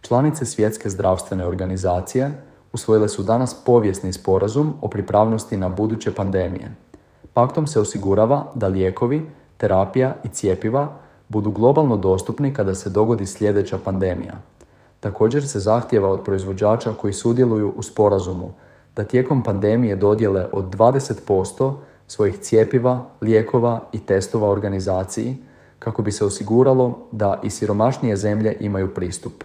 Članice Svjetske zdravstvene organizacije usvojile su danas povijesni sporazum o pripravnosti na buduće pandemije. Paktom se osigurava da lijekovi, terapija i cjepiva budu globalno dostupni kada se dogodi sljedeća pandemija. Također se zahtijeva od proizvođača koji sudjeluju u sporazumu da tijekom pandemije dodijele od 20% svojih cjepiva, lijekova i testova organizaciji kako bi se osiguralo da i siromašnije zemlje imaju pristup.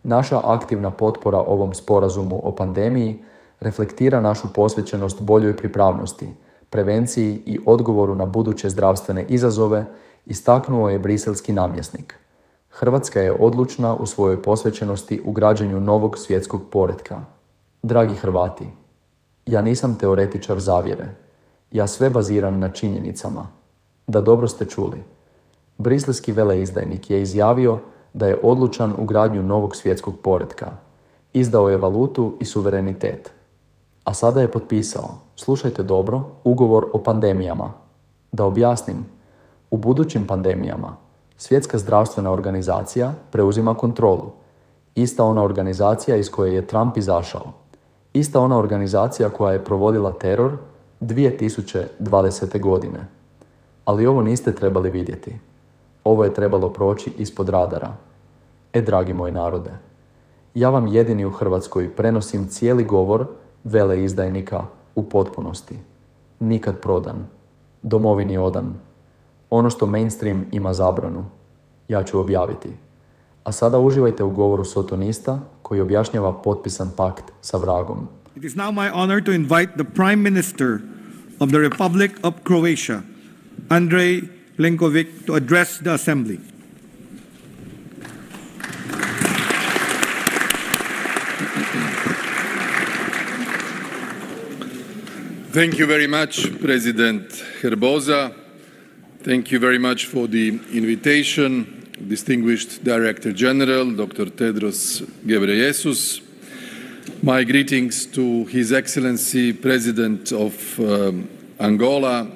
Naša aktivna potpora ovom sporazumu o pandemiji reflektira našu posvećenost boljoj pripravnosti, prevenciji i odgovoru na buduće zdravstvene izazove, istaknuo je briselski namjesnik. Hrvatska je odlučna u svojoj posvećenosti u građenju novog svjetskog poretka. Dragi Hrvati, ja nisam teoretičar zavjere. Ja sve baziram na činjenicama. Da dobro ste čuli. Briselski veleizdajnik je izjavio da je odlučan u gradnju novog svjetskog poretka. Izdao je valutu i suverenitet. A sada je potpisao, slušajte dobro, ugovor o pandemijama. Da objasnim, u budućim pandemijama Svjetska zdravstvena organizacija preuzima kontrolu. Ista ona organizacija iz koje je Trump izašao. Ista ona organizacija koja je provodila teror 2020. godine. Ali ovo niste trebali vidjeti. Ovo je trebalo proći ispod radara. Dragi moj narode, ja vam jedini u Hrvatskoj prenosim cijeli govor veleizdajnika u potpunosti. Nikad prodan. Domovini odan. Ono što mainstream ima zabranu, ja ću objaviti. A sada uživajte u govoru sotonista koji objašnjava potpisan pakt sa vragom. It is now my honor to invite the Prime Minister of the Republic of Croatia, Andrej Plenković, to address the Assembly. Thank you very much, President Herboza. Thank you very much for the invitation, distinguished Director General, Dr. Tedros Ghebreyesus. My greetings to His Excellency, President of Angola,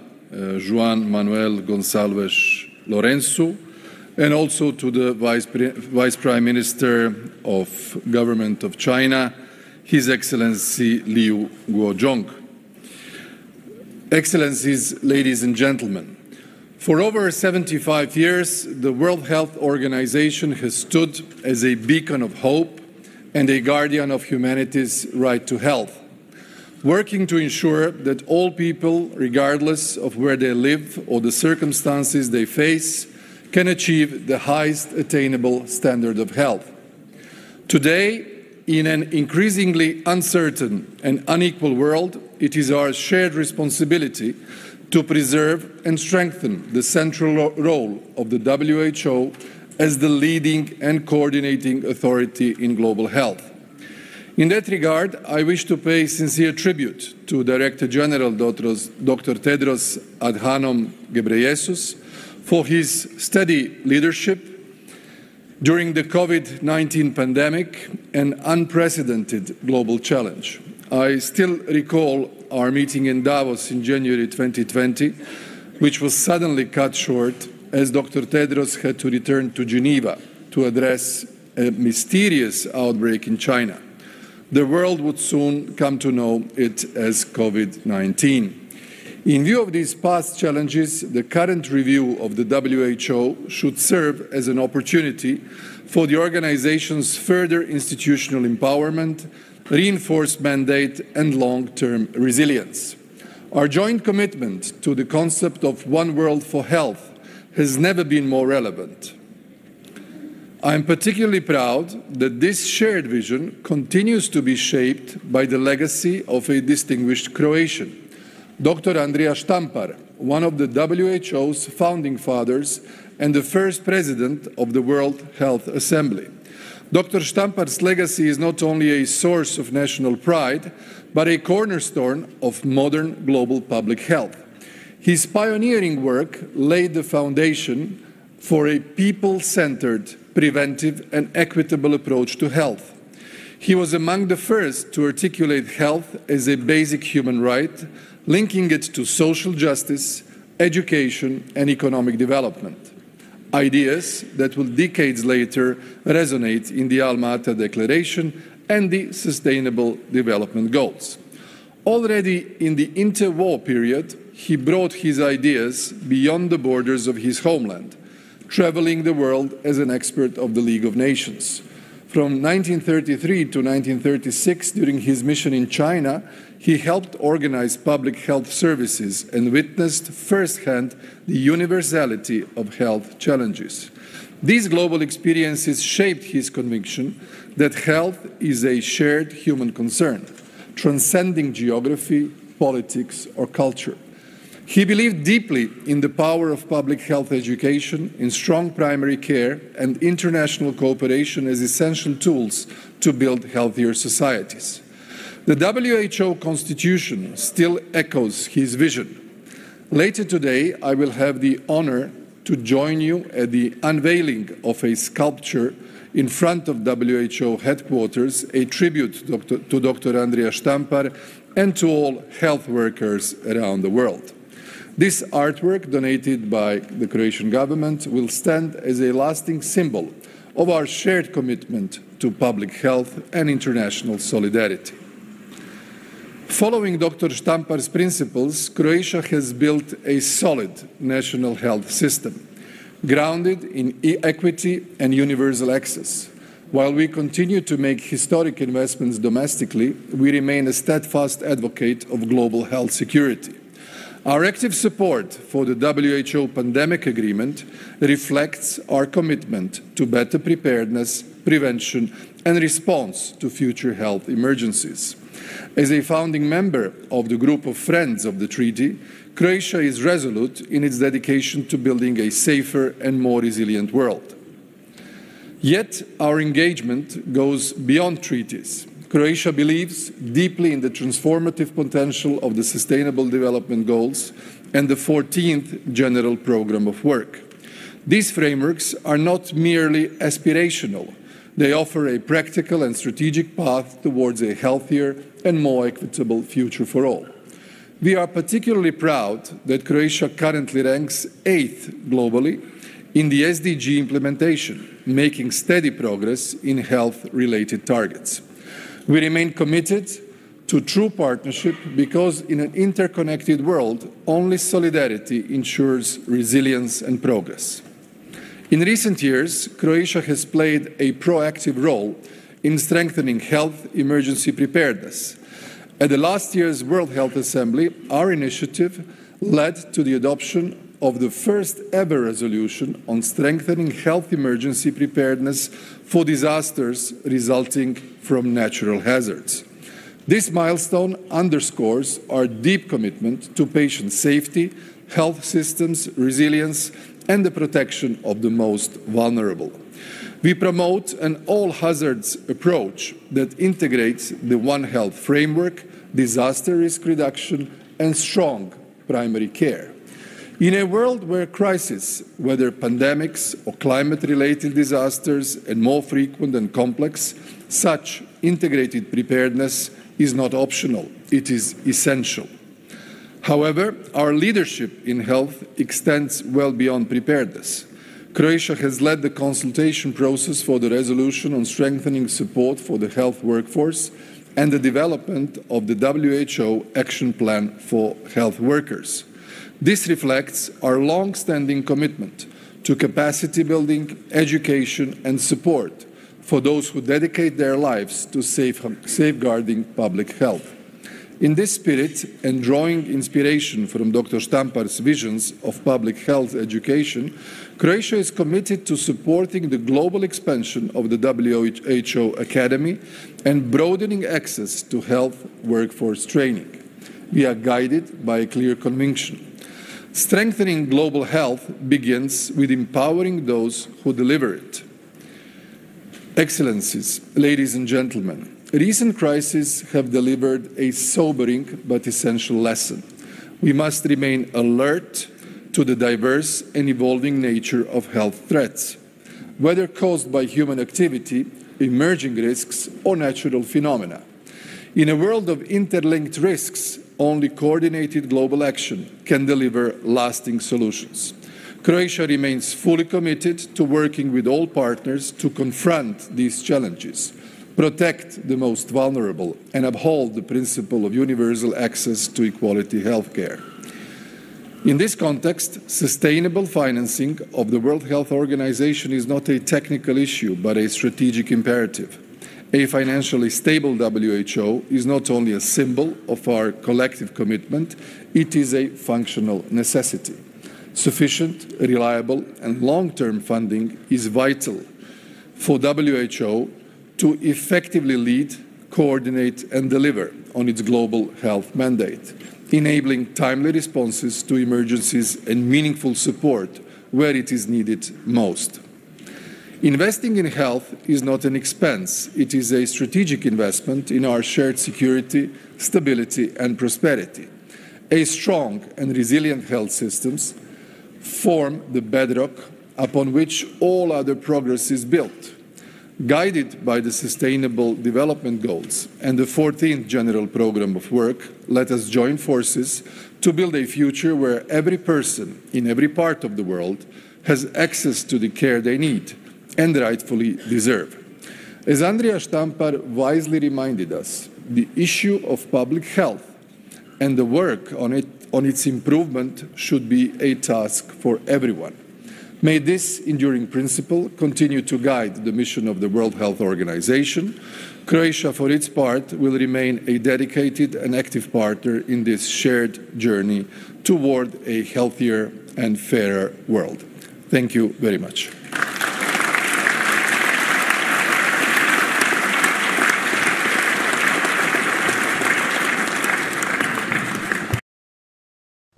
Juan Manuel Gonçalves Lourenço, and also to the Vice Prime Minister of Government of China, His Excellency Liu Guozhong. Excellencies, ladies and gentlemen, for over 75 years, the World Health Organization has stood as a beacon of hope and a guardian of humanity's right to health, working to ensure that all people, regardless of where they live or the circumstances they face, can achieve the highest attainable standard of health. Today, in an increasingly uncertain and unequal world, it is our shared responsibility to preserve and strengthen the central role of the WHO as the leading and coordinating authority in global health. In that regard, I wish to pay sincere tribute to Director General Dr. Tedros Adhanom Ghebreyesus for his steady leadership during the COVID-19 pandemic, an unprecedented global challenge. I still recall our meeting in Davos in January 2020, which was suddenly cut short as Dr. Tedros had to return to Geneva to address a mysterious outbreak in China. The world would soon come to know it as COVID-19. In view of these past challenges, the current review of the WHO should serve as an opportunity for the organization's further institutional empowerment, reinforced mandate and long-term resilience. Our joint commitment to the concept of One World for Health has never been more relevant. I am particularly proud that this shared vision continues to be shaped by the legacy of a distinguished Croatian, Dr. Andrija Štampar, one of the WHO's founding fathers and the first president of the World Health Assembly. Dr. Štampar's legacy is not only a source of national pride, but a cornerstone of modern global public health. His pioneering work laid the foundation for a people-centered, preventive and equitable approach to health. He was among the first to articulate health as a basic human right, linking it to social justice, education and economic development. ideas that will decades later resonate in the Alma-Ata Declaration and the Sustainable Development Goals. Already in the interwar period, he brought his ideas beyond the borders of his homeland, traveling the world as an expert of the League of Nations. From 1933 to 1936, during his mission in China, he helped organize public health services and witnessed firsthand the universality of health challenges. These global experiences shaped his conviction that health is a shared human concern, transcending geography, politics, or culture. He believed deeply in the power of public health education, in strong primary care, and international cooperation as essential tools to build healthier societies. The WHO Constitution still echoes his vision. Later today, I will have the honor to join you at the unveiling of a sculpture in front of WHO headquarters, a tribute to Dr. Andrija Štampar and to all health workers around the world. This artwork, donated by the Croatian government, will stand as a lasting symbol of our shared commitment to public health and international solidarity. Following Dr. Štampar's principles, Croatia has built a solid national health system, grounded in equity and universal access. While we continue to make historic investments domestically, we remain a steadfast advocate of global health security. Our active support for the WHO pandemic agreement reflects our commitment to better preparedness, prevention, and response to future health emergencies. As a founding member of the group of friends of the treaty, Croatia is resolute in its dedication to building a safer and more resilient world. Yet our engagement goes beyond treaties. Croatia believes deeply in the transformative potential of the Sustainable Development Goals and the 14th General Programme of Work. These frameworks are not merely aspirational. They offer a practical and strategic path towards a healthier and more equitable future for all. We are particularly proud that Croatia currently ranks 8th globally in the SDG implementation, making steady progress in health-related targets. We remain committed to true partnership because in an interconnected world, only solidarity ensures resilience and progress. In recent years, Croatia has played a proactive role in strengthening health emergency preparedness. At the last year's World Health Assembly, our initiative led to the adoption of the first ever resolution on strengthening health emergency preparedness for disasters resulting from natural hazards. This milestone underscores our deep commitment to patient safety, health systems, resilience, and the protection of the most vulnerable. We promote an all-hazards approach that integrates the One Health framework, disaster risk reduction, and strong primary care. In a world where crises, whether pandemics or climate-related disasters, are more frequent and complex, such integrated preparedness is not optional, it is essential. However, our leadership in health extends well beyond preparedness. Croatia has led the consultation process for the resolution on strengthening support for the health workforce and the development of the WHO Action Plan for Health Workers. This reflects our long-standing commitment to capacity building, education, and support for those who dedicate their lives to safeguarding public health. In this spirit, and drawing inspiration from Dr. Štampar's visions of public health education, Croatia is committed to supporting the global expansion of the WHO Academy and broadening access to health workforce training. We are guided by a clear conviction. Strengthening global health begins with empowering those who deliver it. Excellencies, ladies and gentlemen, recent crises have delivered a sobering but essential lesson. We must remain alert to the diverse and evolving nature of health threats, whether caused by human activity, emerging risks, or natural phenomena. In a world of interlinked risks, only coordinated global action can deliver lasting solutions. Croatia remains fully committed to working with all partners to confront these challenges, protect the most vulnerable, and uphold the principle of universal access to equality healthcare. In this context, sustainable financing of the World Health Organization is not a technical issue, but a strategic imperative. A financially stable WHO is not only a symbol of our collective commitment, it is a functional necessity. Sufficient, reliable, and long-term funding is vital for WHO to effectively lead, coordinate, and deliver on its global health mandate, enabling timely responses to emergencies and meaningful support where it is needed most. Investing in health is not an expense, it is a strategic investment in our shared security, stability, and prosperity. A strong and resilient health systems form the bedrock upon which all other progress is built. Guided by the Sustainable Development Goals and the 14th General Programme of Work, let us join forces to build a future where every person in every part of the world has access to the care they need and rightfully deserve. As Andrija Štampar wisely reminded us, the issue of public health and the work on its improvement should be a task for everyone. May this enduring principle continue to guide the mission of the World Health Organization. Croatia, for its part, will remain a dedicated and active partner in this shared journey toward a healthier and fairer world. Thank you very much.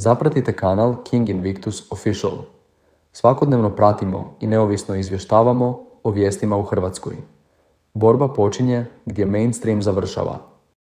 Zapratite kanal King Invictus Official. Svakodnevno pratimo i neovisno izvještavamo o vijestima u Hrvatskoj. Borba počinje gdje mainstream završava.